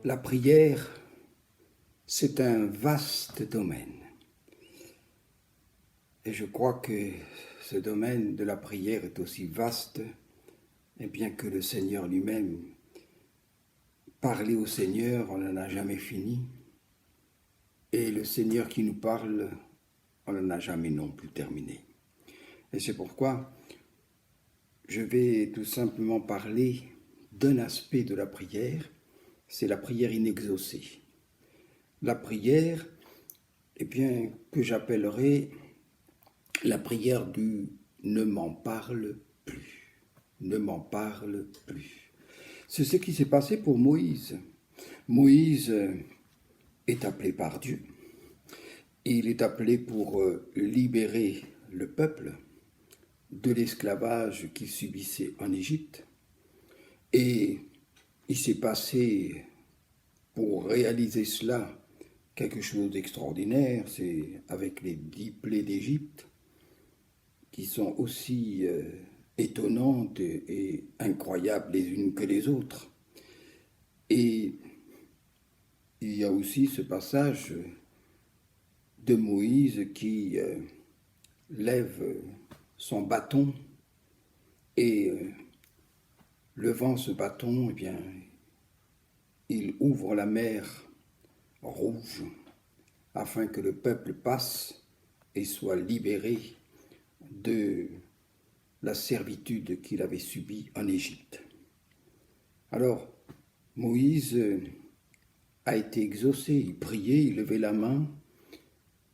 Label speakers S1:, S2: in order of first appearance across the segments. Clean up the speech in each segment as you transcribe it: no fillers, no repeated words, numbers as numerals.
S1: La prière, c'est un vaste domaine. Et je crois que ce domaine de la prière est aussi vaste, et bien que le Seigneur lui-même, parler au Seigneur, on n'en a jamais fini. Et le Seigneur qui nous parle, on n'en a jamais non plus terminé. Et c'est pourquoi je vais tout simplement parler d'un aspect de la prière, c'est la prière inexaucée. La prière, eh bien, que j'appellerai la prière du ne m'en parle plus. Ne m'en parle plus. C'est ce qui s'est passé pour Moïse. Moïse est appelé par Dieu. Il est appelé pour libérer le peuple de l'esclavage qu'il subissait en Égypte. Et il s'est passé, pour réaliser cela, quelque chose d'extraordinaire. C'est avec les 10 plaies d'Égypte, qui sont aussi étonnantes et incroyables les unes que les autres. Et il y a aussi ce passage de Moïse qui lève son bâton et levant ce bâton, eh bien, il ouvre la mer Rouge afin que le peuple passe et soit libéré de la servitude qu'il avait subie en Égypte. Alors, Moïse a été exaucé, il priait, il levait la main,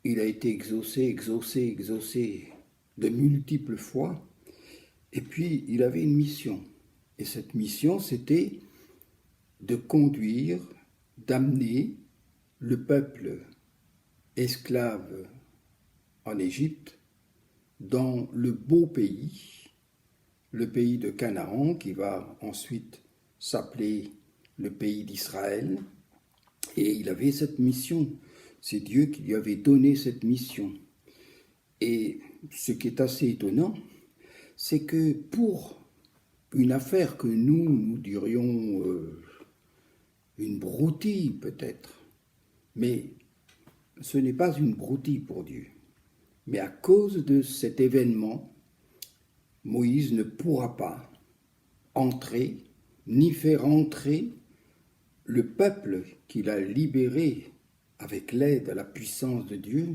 S1: il a été exaucé de multiples fois, et puis il avait une mission. Et cette mission, c'était de conduire, d'amener le peuple esclave en Égypte dans le beau pays, le pays de Canaan, qui va ensuite s'appeler le pays d'Israël. Et il avait cette mission. C'est Dieu qui lui avait donné cette mission. Et ce qui est assez étonnant, c'est que pour une affaire que nous dirions une broutille peut-être, mais ce n'est pas une broutille pour Dieu. Mais à cause de cet événement, Moïse ne pourra pas entrer, ni faire entrer le peuple qu'il a libéré avec l'aide, la puissance de Dieu,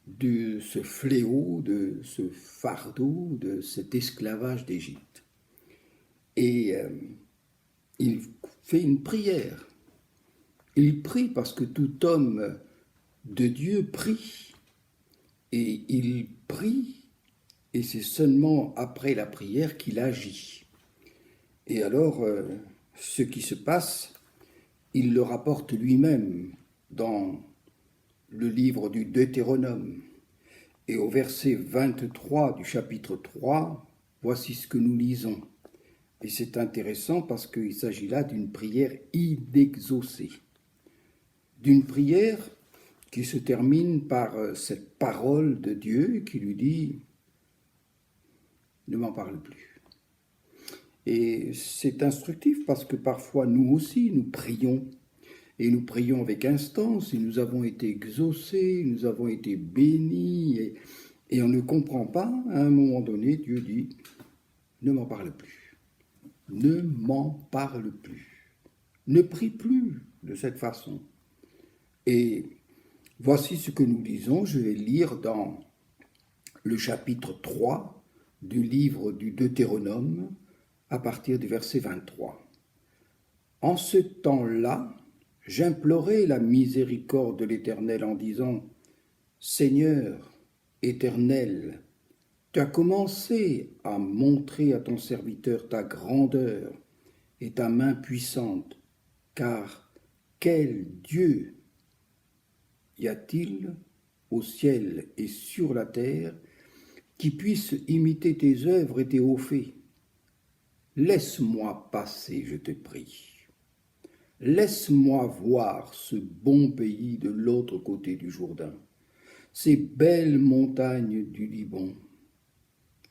S1: de ce fléau, de ce fardeau, de cet esclavage d'Égypte. Et il fait une prière. Il prie parce que tout homme de Dieu prie. Et il prie, et c'est seulement après la prière qu'il agit. Et alors, ce qui se passe, il le rapporte lui-même dans le livre du Deutéronome. Et au verset 23 du chapitre 3, voici ce que nous lisons. Et c'est intéressant parce qu'il s'agit là d'une prière inexaucée. D'une prière qui se termine par cette parole de Dieu qui lui dit « Ne m'en parle plus ». Et c'est instructif parce que parfois nous aussi nous prions, et nous prions avec instance, et nous avons été exaucés, nous avons été bénis, et on ne comprend pas. À un moment donné, Dieu dit « Ne m'en parle plus, ne m'en parle plus, ne prie plus de cette façon ». Et voici ce que nous lisons, je vais lire dans le chapitre 3 du livre du Deutéronome à partir du verset 23. En ce temps-là, j'implorai la miséricorde de l'Éternel en disant « Seigneur, Éternel, tu as commencé à montrer à ton serviteur ta grandeur et ta main puissante, car quel Dieu y a-t-il au ciel et sur la terre qui puisse imiter tes œuvres et tes hauts faits? Laisse-moi passer, je te prie. Laisse-moi voir ce bon pays de l'autre côté du Jourdain, ces belles montagnes du Liban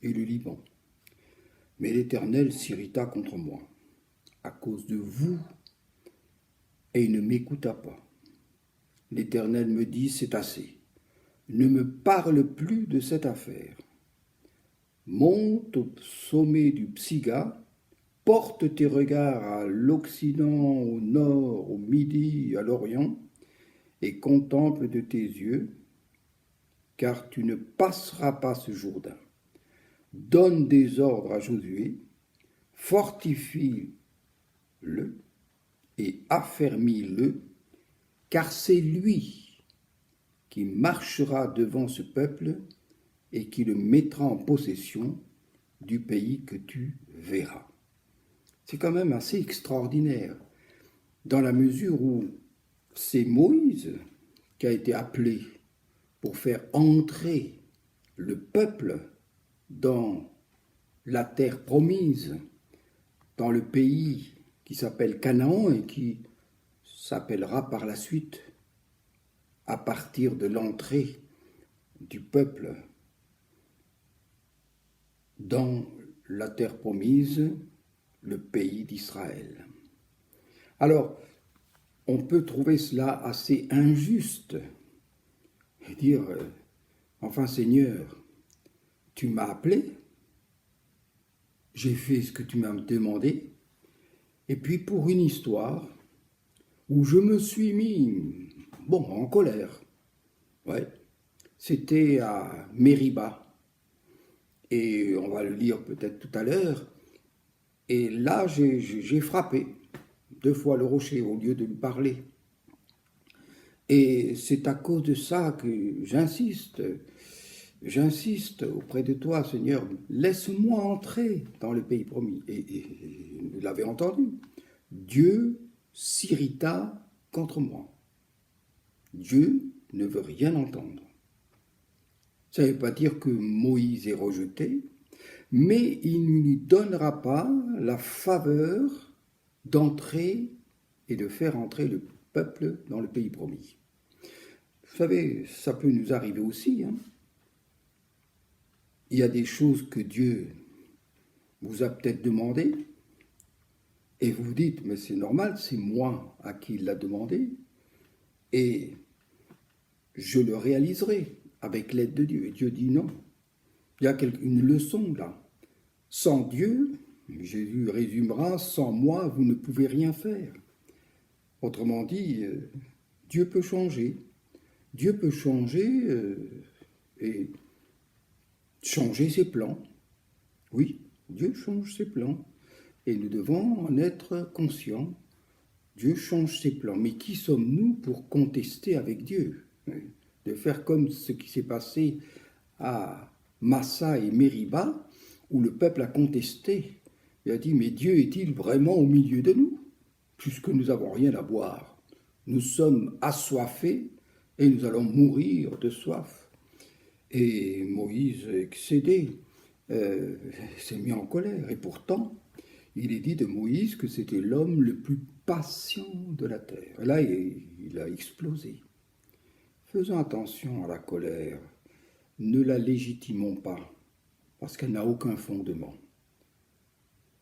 S1: et le Liban. Mais l'Éternel s'irrita contre moi. À cause de vous, Et il ne m'écouta pas. L'Éternel me dit, c'est assez. Ne me parle plus de cette affaire. Monte au sommet du Psiga, porte tes regards à l'Occident, au Nord, au Midi, à l'Orient, et contemple de tes yeux, car tu ne passeras pas ce Jourdain. Donne des ordres à Josué, fortifie-le et affermis-le, car c'est lui qui marchera devant ce peuple et qui le mettra en possession du pays que tu verras. C'est quand même assez extraordinaire, dans la mesure où c'est Moïse qui a été appelé pour faire entrer le peuple dans la terre promise, dans le pays qui s'appelle Canaan et qui s'appellera par la suite, à partir de l'entrée du peuple dans la terre promise, le pays d'Israël. Alors, on peut trouver cela assez injuste et dire, enfin Seigneur, tu m'as appelé, j'ai fait ce que tu m'as demandé, et puis pour une histoire où je me suis mis, en colère, ouais, c'était à Mériba, et on va le lire peut-être tout à l'heure, et là j'ai frappé 2 fois le rocher au lieu de lui parler. Et c'est à cause de ça que j'insiste auprès de toi, Seigneur, laisse-moi entrer dans le pays promis. Et vous l'avez entendu, Dieu s'irrita contre moi. Dieu ne veut rien entendre. Ça ne veut pas dire que Moïse est rejeté, mais il ne lui donnera pas la faveur d'entrer et de faire entrer le peuple dans le pays promis. Vous savez, ça peut nous arriver aussi. Il y a des choses que Dieu vous a peut-être demandées, et vous vous dites, mais c'est normal, c'est moi à qui il l'a demandé, et je le réaliserai avec l'aide de Dieu. Et Dieu dit non. Il y a une leçon là. Sans Dieu, Jésus résumera, sans moi, vous ne pouvez rien faire. Autrement dit, Dieu peut changer. Dieu peut changer et changer ses plans. Oui, Dieu change ses plans. Et nous devons en être conscients. Dieu change ses plans. Mais qui sommes-nous pour contester avec Dieu? De faire comme ce qui s'est passé à Massa et Mériba, où le peuple a contesté. Il a dit, mais Dieu est-il vraiment au milieu de nous, puisque nous n'avons rien à boire? Nous sommes assoiffés et nous allons mourir de soif. Et Moïse, excédé, s'est mis en colère. Et pourtant, il est dit de Moïse que c'était l'homme le plus patient de la terre. Et là, il a explosé. Faisons attention à la colère. Ne la légitimons pas, parce qu'elle n'a aucun fondement.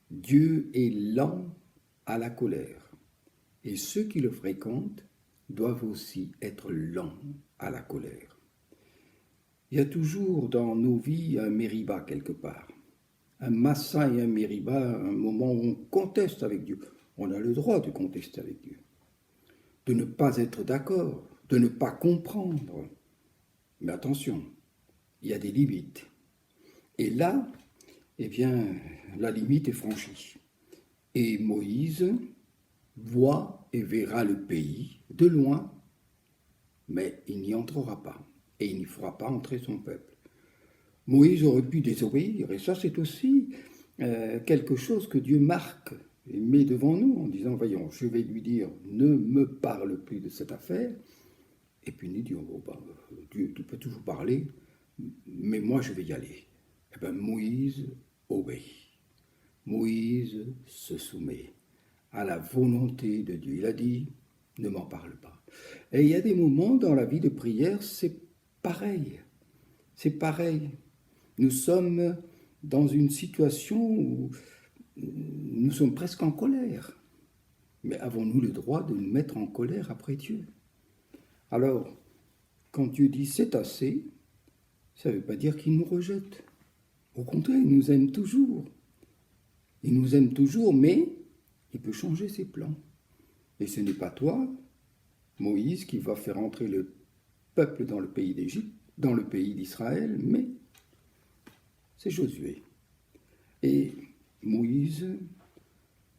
S1: Dieu est lent à la colère, et ceux qui le fréquentent doivent aussi être lents à la colère. Il y a toujours dans nos vies un Mériba quelque part, un Massa et un Mériba, un moment où on conteste avec Dieu. On a le droit de contester avec Dieu, de ne pas être d'accord, de ne pas comprendre. Mais attention, il y a des limites. Et là, eh bien, la limite est franchie. Et Moïse voit et verra le pays de loin, mais il n'y entrera pas, et il n'y fera pas entrer son peuple. Moïse aurait pu désobéir, et ça c'est aussi quelque chose que Dieu marque et met devant nous en disant, voyons, je vais lui dire, ne me parle plus de cette affaire, et puis il dit, Dieu, tu peux toujours parler, mais moi je vais y aller. Eh bien Moïse obéit. Moïse se soumet à la volonté de Dieu. Il a dit, ne m'en parle pas. Et il y a des moments dans la vie de prière, c'est pareil. C'est pareil. Nous sommes dans une situation où nous sommes presque en colère. Mais avons-nous le droit de nous mettre en colère après Dieu? Alors, quand Dieu dit c'est assez, ça ne veut pas dire qu'il nous rejette. Au contraire, il nous aime toujours. Il nous aime toujours, mais il peut changer ses plans. Et ce n'est pas toi, Moïse, qui va faire entrer le peuple dans le pays d'Égypte, dans le pays d'Israël, mais c'est Josué. Et Moïse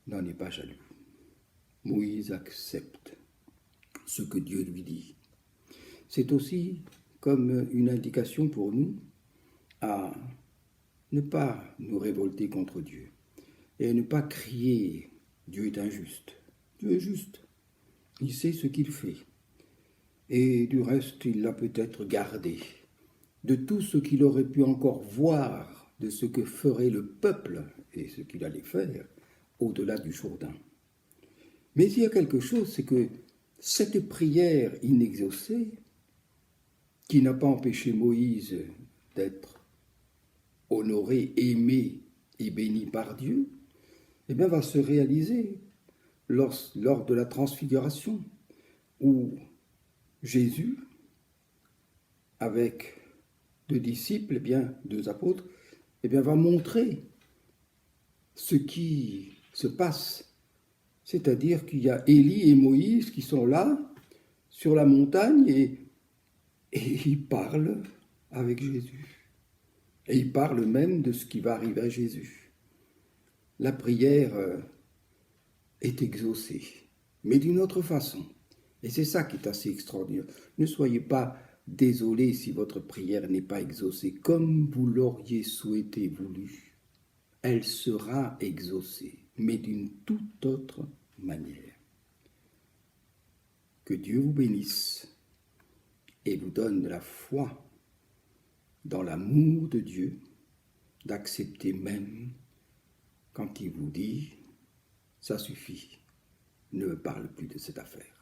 S1: n'en est pas jaloux. Moïse accepte ce que Dieu lui dit. C'est aussi comme une indication pour nous à ne pas nous révolter contre Dieu et à ne pas crier « Dieu est injuste ». Dieu est juste. Il sait ce qu'il fait. Et du reste, il l'a peut-être gardé. De tout ce qu'il aurait pu encore voir de ce que ferait le peuple et ce qu'il allait faire au-delà du Jourdain. Mais il y a quelque chose, c'est que cette prière inexaucée, qui n'a pas empêché Moïse d'être honoré, aimé et béni par Dieu, eh bien, va se réaliser lors de la transfiguration, où Jésus, avec deux disciples, deux apôtres, va montrer ce qui se passe. C'est-à-dire qu'il y a Élie et Moïse qui sont là, sur la montagne, et ils parlent avec Jésus. Et ils parlent même de ce qui va arriver à Jésus. La prière est exaucée, mais d'une autre façon. Et c'est ça qui est assez extraordinaire. Ne soyez pas désolés si votre prière n'est pas exaucée comme vous l'auriez souhaité, voulu. Elle sera exaucée, mais d'une toute autre manière. Que Dieu vous bénisse et vous donne de la foi dans l'amour de Dieu, d'accepter même quand il vous dit « ça suffit, ne me parle plus de cette affaire ».